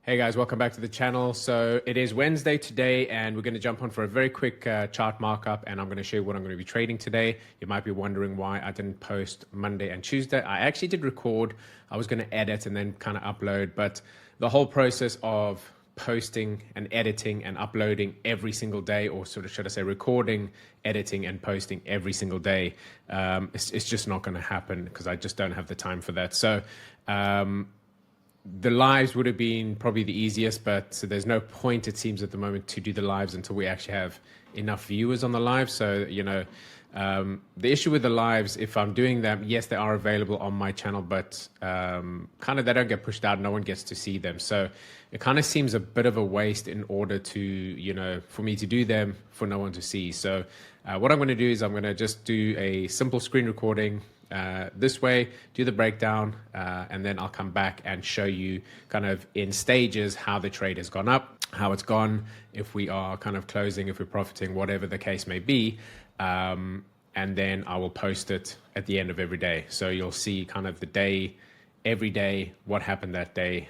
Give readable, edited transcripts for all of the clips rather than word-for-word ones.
Hey guys, welcome back to the channel. So it is Wednesday today and we're going to jump on for a very quick chart markup, and I'm going to show you what I'm going to be trading today. You might be wondering why I didn't post Monday and Tuesday. I actually did record. I was going to edit and then kind of upload, but the whole process of posting and editing and uploading every single day, or sort of should I say recording, editing and posting every single day, it's just not going to happen because I just don't have the time for that. So the lives would have been probably the easiest, but so there's no point, it seems, at the moment to do the lives until we actually have enough viewers on the live. So, the issue with the lives, if I'm doing them, yes, they are available on my channel, but kind of they don't get pushed out. No one gets to see them. So it kind of seems a bit of a waste in order to, for me to do them for no one to see. So what I'm going to do is I'm going to just do a simple screen recording this way, do the breakdown, and then I'll come back and show you kind of in stages how the trade has gone up, how it's gone, if we are kind of closing, if we're profiting, whatever the case may be. And then I will post it at the end of every day. So you'll see kind of the day, every day, what happened that day.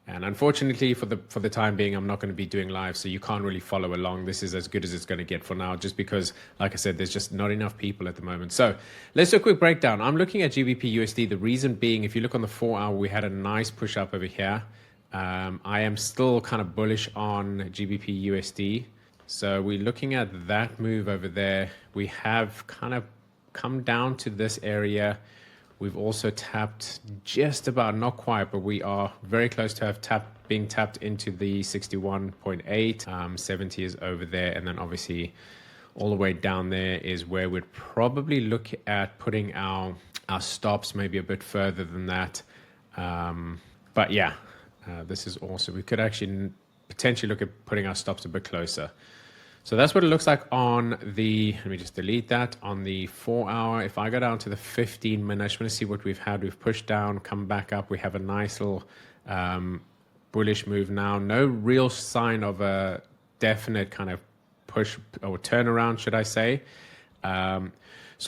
And unfortunately, for the time being, I'm not going to be doing live, so you can't really follow along. This is as good as it's going to get for now, just because, like I said, there's just not enough people at the moment. So let's do a quick breakdown. I'm looking at GBP USD. The reason being, if you look on the 4 hour, we had a nice push up over here. I am still kind of bullish on GBP USD. So we're looking at that move over there. We have kind of come down to this area. We've also tapped just about, not quite, but we are very close to have being tapped into the 61.8. 70 is over there. And then obviously all the way down there is where we'd probably look at putting our stops maybe a bit further than that. But yeah, this is also, we could actually potentially look at putting our stops a bit closer. So that's what it looks like on the, let me just delete that, on the 4 hour. If I go down to the 15 minute, I just want to see what we've had. We've pushed down, come back up. We have a nice little bullish move now. No real sign of a definite kind of push or turnaround, should I say. So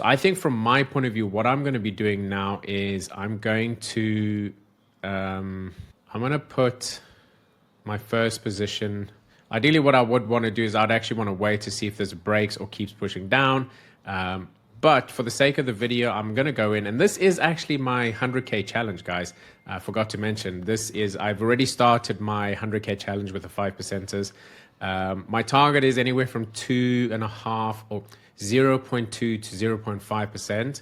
I think from my point of view, what I'm going to be doing now is I'm going to put my first position. Ideally, what I would want to do is I'd actually want to wait to see if there's breaks or keeps pushing down. But for the sake of the video, I'm going to go in. And this is actually my 100K challenge, guys. I forgot to mention, I've already started my 100K challenge with the 5%ers. My target is anywhere from 2.5 or 0.2 to 0.5%.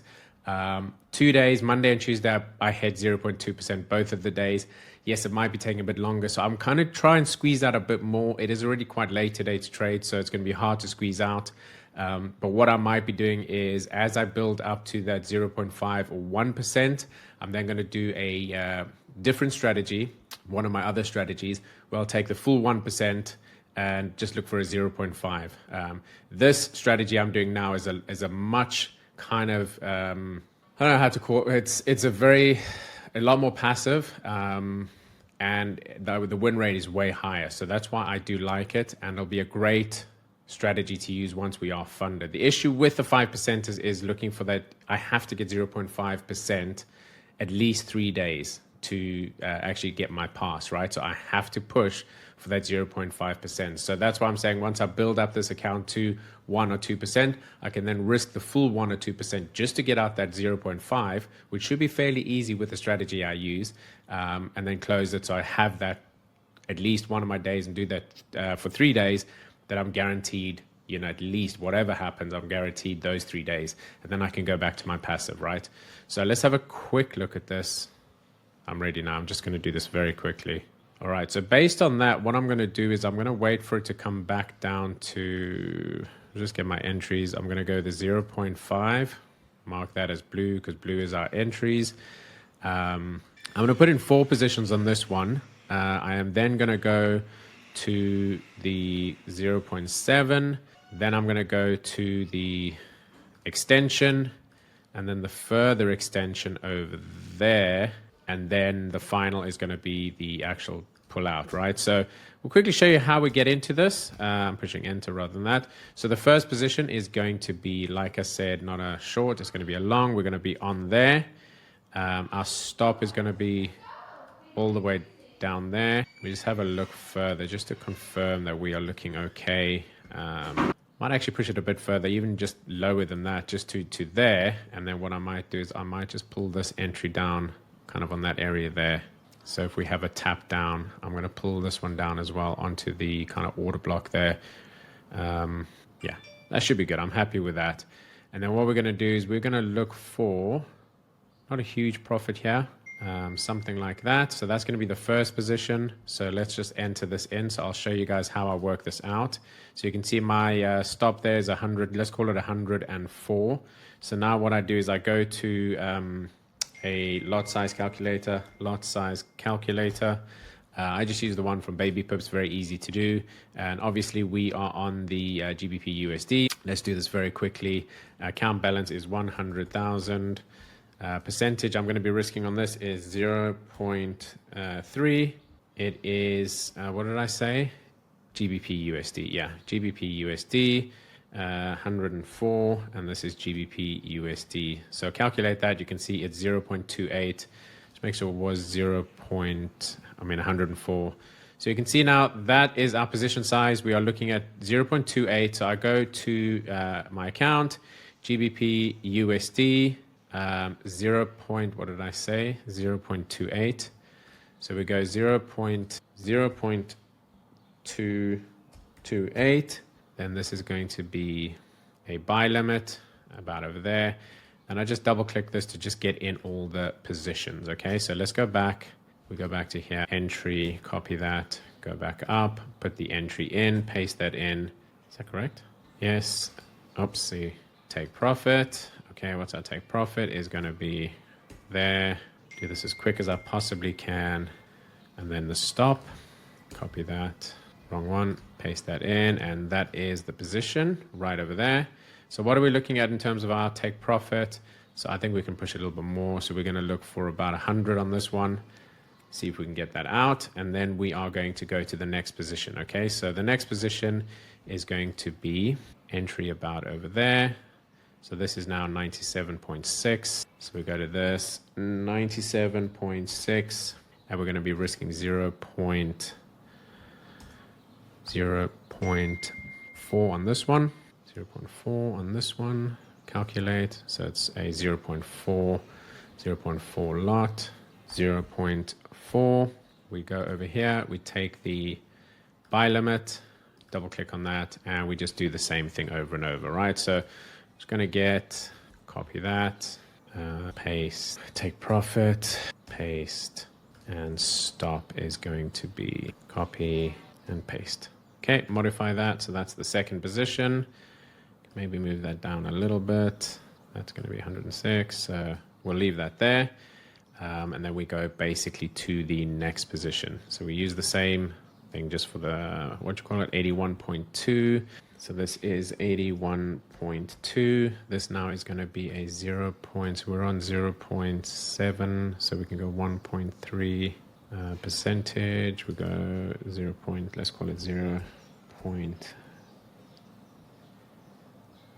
2 days, Monday and Tuesday, I hit 0.2% both of the days. Yes, it might be taking a bit longer, so I'm kind of trying to squeeze out a bit more. It is already quite late today to trade, so it's going to be hard to squeeze out. But what I might be doing is, as I build up to that 0.5 or 1%, I'm then going to do a different strategy, one of my other strategies, where I'll take the full 1% and just look for a 0.5. This strategy I'm doing now is a much kind of, I don't know how to call it. It's a lot more passive, and the win rate is way higher. So that's why I do like it, and it'll be a great strategy to use once we are funded. The issue with the 5% is looking for that. I have to get 0.5% at least 3 days to actually get my pass, right? So I have to push for that 0.5%. So that's why I'm saying once I build up this account to 1 or 2%, I can then risk the full 1 or 2% just to get out that 0.5, which should be fairly easy with the strategy I use, and then close it. So I have that at least one of my days and do that for 3 days, that I'm guaranteed, at least whatever happens, I'm guaranteed those 3 days. And then I can go back to my passive, right? So let's have a quick look at this. I'm ready now. I'm just going to do this very quickly. All right. So based on that, what I'm going to do is I'm going to wait for it to come back down to, just get my entries. I'm going to go to 0.5, mark that as blue because blue is our entries. I'm going to put in 4 positions on this one. I am then going to go to the 0.7. Then I'm going to go to the extension and then the further extension over there. And then the final is going to be the actual pull out, right? So we'll quickly show you how we get into this. I'm pushing enter rather than that. So the first position is going to be, like I said, not a short, it's going to be a long. We're going to be on there. Our stop is going to be all the way down there. We just have a look further just to confirm that we are looking okay. Might actually push it a bit further, even just lower than that, just to there. And then what I might do is I might just pull this entry down kind of on that area there. So if we have a tap down, I'm going to pull this one down as well onto the kind of order block there. Yeah, that should be good. I'm happy with that. And then what we're going to do is we're going to look for not a huge profit here, something like that. So that's going to be the first position. So let's just enter this in. So I'll show you guys how I work this out. So you can see my stop there is 100. Let's call it 104. So now what I do is I go to a lot size calculator. I just use the one from Baby Pips, very easy to do. And obviously we are on the GBP USD. Let's do this very quickly. Account balance is 100,000. Percentage I'm going to be risking on this is 0.3. It is, what did I say? GBP USD. Yeah, GBP USD. 104, and this is GBP USD. So calculate that. You can see it's 0.28. Just make sure it was 104. So you can see now that is our position size. We are looking at 0.28. So I go to my account, GBP USD, 0.28. So we go 0.228. Then this is going to be a buy limit about over there. And I just double click this to just get in all the positions. Okay, so let's go back. We go back to here, entry, copy that, go back up, put the entry in, paste that in. Is that correct? Yes. Oopsie. Take profit. Okay, what's our take profit is going to be there. Do this as quick as I possibly can. And then the stop, copy that. Wrong one, paste that in, and that is the position right over there. So what are we looking at in terms of our take profit? So I think we can push it a little bit more. So we're going to look for about 100 on this one, see if we can get that out, and then we are going to go to the next position. Okay, so the next position is going to be entry about over there. So this is now 97.6. So we go to this 97.6, and we're going to be risking 0.4 on this one, 0.4 on this one, calculate. So it's a 0.4 lot, 0.4. We go over here, we take the buy limit, double click on that, and we just do the same thing over and over, right? So just going to get, copy that, paste, take profit, paste, and stop is going to be copy and paste. Okay, modify that. So that's the second position. Maybe move that down a little bit. That's going to be 106. So we'll leave that there. And then we go basically to the next position. So we use the same thing just for the, 81.2. So this is 81.2. This now is going to be a 0. We're on 0.7. So we can go 1.3. Percentage, we go 0. Let's call it 0.9,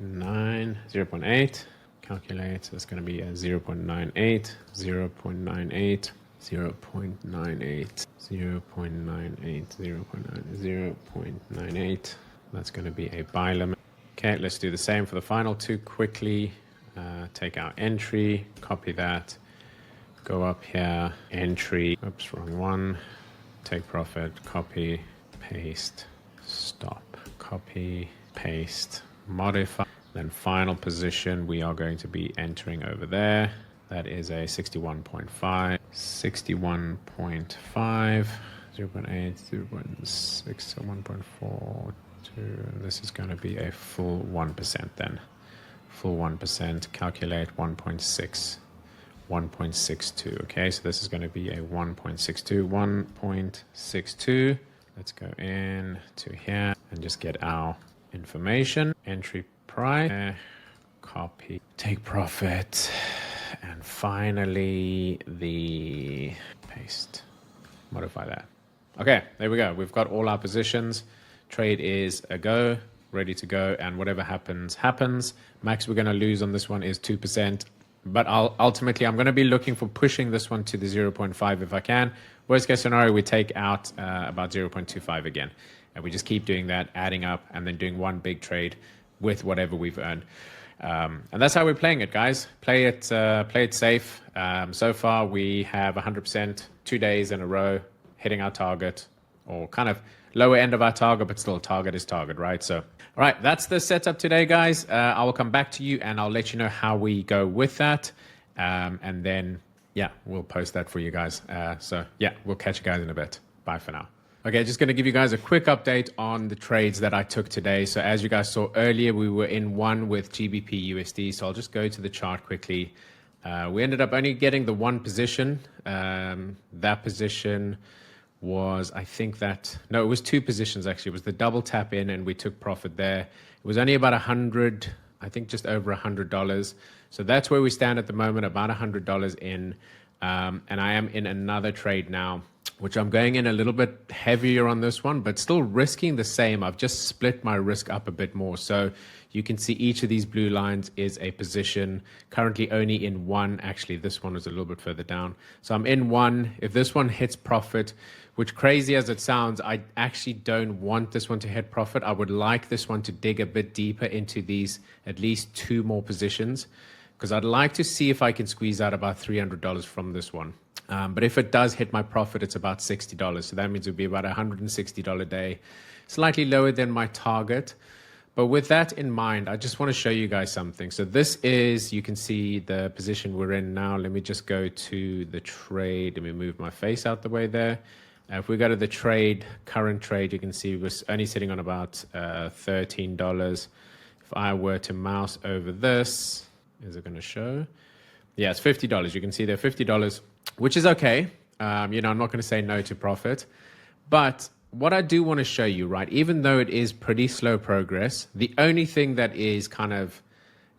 0.8. Calculate, so it's going to be a 0.98, 0.98, 0.98, 0.98, 0.98. That's going to be a buy limit. Okay, let's do the same for the final two quickly. Take our entry, copy that. Go up here, entry, oops, wrong one, take profit, copy, paste, stop, copy, paste, modify. Then final position, we are going to be entering over there. That is a 61.5, 61.5, 0.8, 0.6, 1.42. This is going to be a full 1% then. Full 1%, calculate 1.6. 1.62. Okay, so this is going to be a 1.62. 1.62. Let's go in to here and just get our information. Entry price, copy, take profit, and finally the paste. Modify that. Okay, there we go. We've got all our positions. Trade is a go, ready to go, and whatever happens, happens. Max we're going to lose on this one is 2%. But ultimately, I'm going to be looking for pushing this one to the 0.5 if I can. Worst case scenario, we take out about 0.25 again. And we just keep doing that, adding up, and then doing one big trade with whatever we've earned. And that's how we're playing it, guys. Play it safe. So far, we have 100% 2 days in a row hitting our target, or kind of lower end of our target, but still target is target, right? So, all right, that's the setup today, guys. I will come back to you and I'll let you know how we go with that. And then, yeah, we'll post that for you guys. So, yeah, we'll catch you guys in a bit. Bye for now. Okay, just going to give you guys a quick update on the trades that I took today. So as you guys saw earlier, we were in one with GBP USD. So I'll just go to the chart quickly. We ended up only getting the one position. That position was, I think no, it was two positions actually. It was the double tap in and we took profit there. It was only about 100, I think just over $100. So that's where we stand at the moment, about $100 in. And I am in another trade now, which I'm going in a little bit heavier on this one, but still risking the same. I've just split my risk up a bit more. So you can see each of these blue lines is a position, currently only in one. Actually, this one is a little bit further down. So I'm in one. If this one hits profit, which crazy as it sounds, I actually don't want this one to hit profit. I would like this one to dig a bit deeper into these, at least two more positions, because I'd like to see if I can squeeze out about $300 from this one. But if it does hit my profit, it's about $60. So that means it would be about $160 a day, slightly lower than my target. But with that in mind, I just want to show you guys something. So this is, you can see the position we're in now. Let me just go to the trade. Let me move my face out the way there. If we go to the trade, current trade, you can see we're only sitting on about $13. If I were to mouse over this, is it going to show? Yeah, it's $50. You can see there $50, which is okay. I'm not going to say no to profit. But what I do want to show you, right, even though it is pretty slow progress, the only thing that is kind of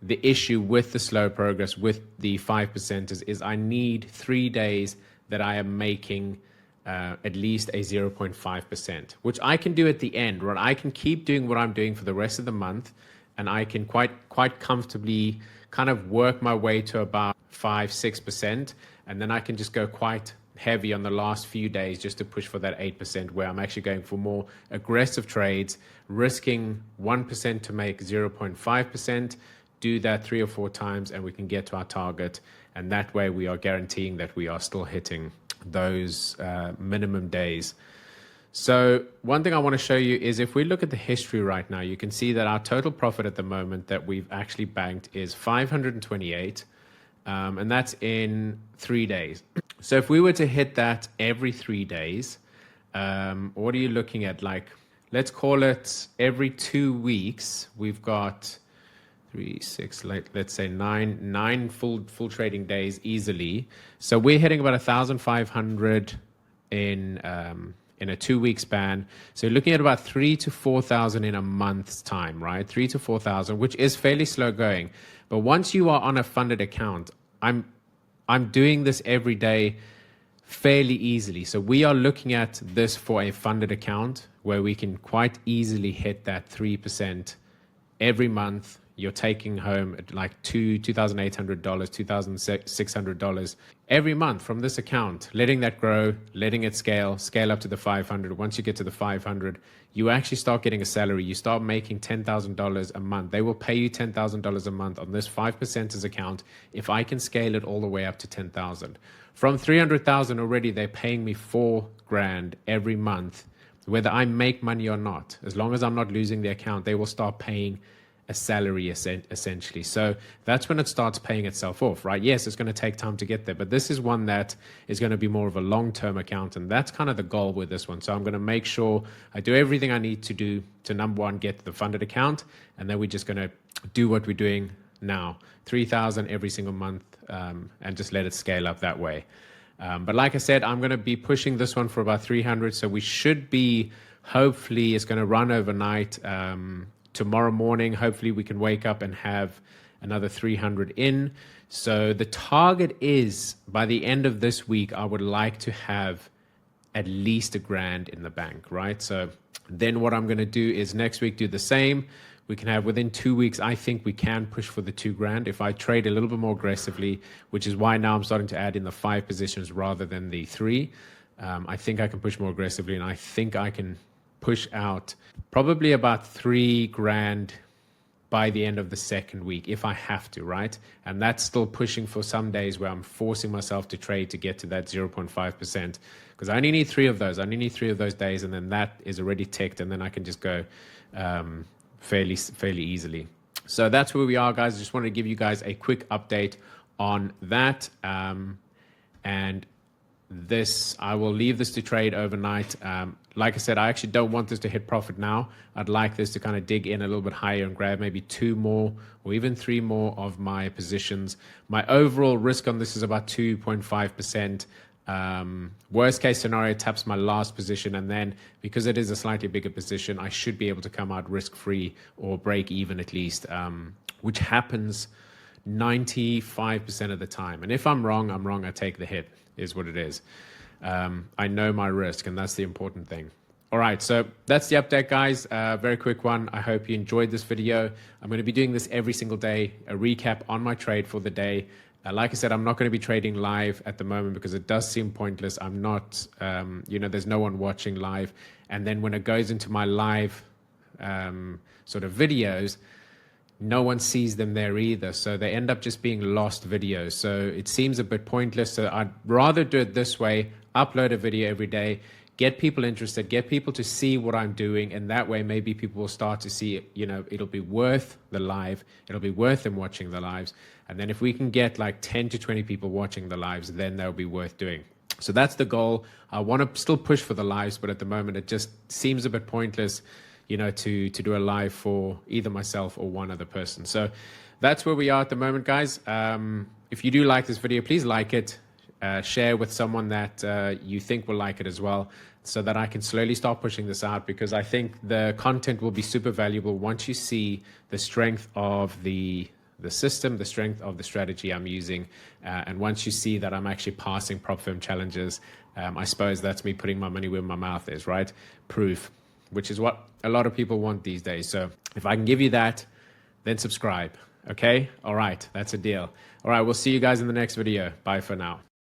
the issue with the slow progress with the 5% is I need 3 days that I am making at least a 0.5%, which I can do at the end, right? I can keep doing what I'm doing for the rest of the month, and I can quite comfortably kind of work my way to about 5-6%, and then I can just go quite heavy on the last few days just to push for that 8%, where I'm actually going for more aggressive trades, risking 1% to make 0.5%, do that 3 or 4 times, and we can get to our target. And that way we are guaranteeing that we are still hitting those minimum days. So one thing I want to show you is if we look at the history right now, you can see that our total profit at the moment that we've actually banked is 528, and that's in 3 days. So if we were to hit that every 3 days, what are you looking at? Like, let's call it every 2 weeks, we've got 3, 6, let's say nine full trading days easily. So we're hitting about 1,500 in a 2 week span. So you're looking at about 3,000 to 4,000 in a month's time, right? 3,000 to 4,000, which is fairly slow going. But once you are on a funded account, I'm doing this every day fairly easily. So we are looking at this for a funded account where we can quite easily hit that 3% every month. You're taking home at like $2,800, $2,600 every month from this account, letting that grow, letting it scale up to the 500. Once you get to the 500, you actually start getting a salary. You start making $10,000 a month. They will pay you $10,000 a month on this 5% account if I can scale it all the way up to 10,000. From 300,000 already, they're paying me $4,000 every month, whether I make money or not. As long as I'm not losing the account, they will start paying a salary essentially. So that's when it starts paying itself off, right? Yes, it's going to take time to get there, but this is one that is going to be more of a long-term account, and that's kind of the goal with this one. So I'm going to make sure I do everything I need to do to, number one, get the funded account, and then we're just going to do what we're doing now, 3,000 every single month, and just let it scale up that way. But like I said, I'm going to be pushing this one for about 300, so we should be, hopefully it's going to run overnight. Tomorrow morning, hopefully we can wake up and have another 300 in. So the target is by the end of this week, I would like to have at least $1,000 in the bank, right? So then what I'm going to do is next week do the same. We can have within 2 weeks, I think we can push for the $2,000 if I trade a little bit more aggressively, which is why now I'm starting to add in the 5 positions rather than the 3. I think I can push more aggressively, and I think I can push out probably about 3 grand by the end of the second week if I have to, right? And that's still pushing for some days where I'm forcing myself to trade to get to that 0.5%, because I only need 3 of those. I only need 3 of those days, and then that is already ticked, and then I can just go fairly easily. So that's where we are, guys. I just wanted to give you guys a quick update on that. And this, I will leave this to trade overnight. Like I said, I actually don't want this to hit profit now. I'd like this to kind of dig in a little bit higher and grab maybe 2 more or even 3 more of my positions. My overall risk on this is about 2.5%. Worst case scenario, taps my last position, and then because it is a slightly bigger position, I should be able to come out risk free or break even at least, which happens 95% of the time. And if I'm wrong, I'm wrong. I take the hit, is what it is. I know my risk, and that's the important thing. All right, so that's the update, guys. Very quick one. I hope you enjoyed this video. I'm going to be doing this every single day, a recap on my trade for the day. Like I said, I'm not going to be trading live at the moment because it does seem pointless. I'm not, there's no one watching live. And then when it goes into my live sort of videos, no one sees them there either. So they end up just being lost videos. So it seems a bit pointless. So I'd rather do it this way, upload a video every day, get people interested, get people to see what I'm doing. And that way, maybe people will start to see, it'll be worth the live. It'll be worth them watching the lives. And then if we can get like 10 to 20 people watching the lives, then they'll be worth doing. So that's the goal. I want to still push for the lives, but at the moment, it just seems a bit pointless, to do a live for either myself or one other person. So that's where we are at the moment, guys. If you do like this video, please like it, share with someone that you think will like it as well, so that I can slowly start pushing this out, because I think the content will be super valuable once you see the strength of the system, the strength of the strategy I'm using. And once you see that I'm actually passing prop firm challenges, I suppose that's me putting my money where my mouth is, right? Proof, which is what a lot of people want these days. So if I can give you that, then subscribe. Okay? All right. That's a deal. All right. We'll see you guys in the next video. Bye for now.